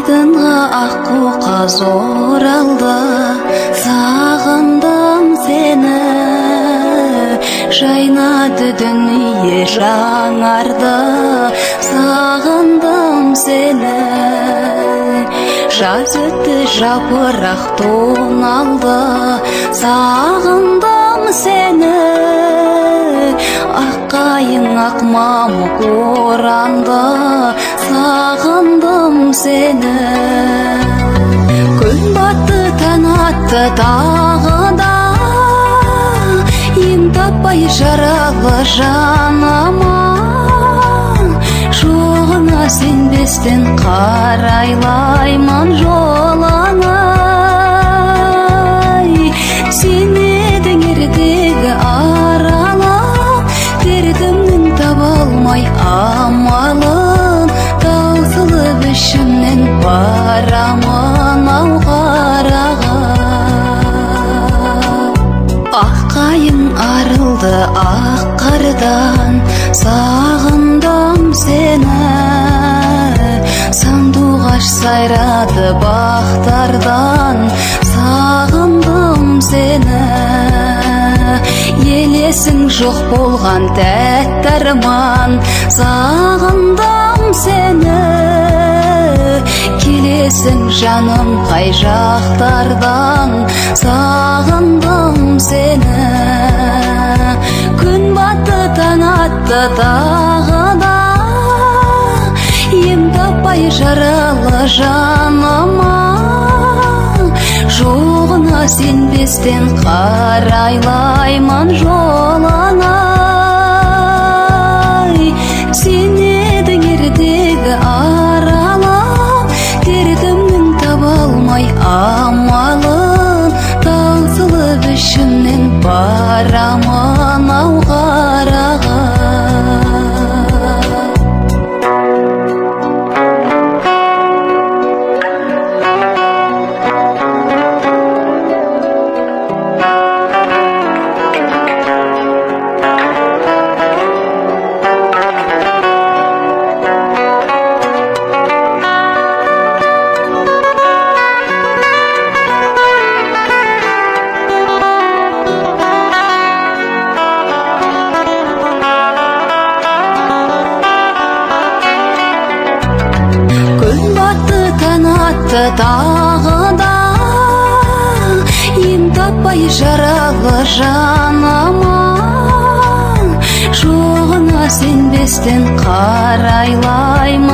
айдынға аққу қаз оралды, сағындым сені. Жайнады дүние жаңарды, сағындым сені. Жаз өтті жапырақ тоңалды, сағындым сені. Аққайың ақ мамық оранды, сағындым сені. Күн батты таң атты тағы да, ем таппай жаралы жаныма. Жоғына сенбестен қарайлаймын жолыңа. Сен едің ертегі аралап, дертімнің таба алмай амалын. Таусылып ішімнен барамын ау қараға. Аққайың арылды ақ қардан, сағындым сені. Сандуғаш сайрады бақтардан, сағындым сені. Елесің жоқ болған тәтті арман, сағындым сені. Келесің жаным қай жақтардан, сағындым сені. Күн батты таң атты тағы да, ем таппай жаралы жаныма. Жоғына сенбестен қарайлаймын жолыңа. Сен едің ертегі аралап, дертімнің таба алмай амалын. Таусылып ішімнен барамын ау қараға. Тағы да, ем таппай жаралы жаныма. Жоғына сенбестен қарайлаймын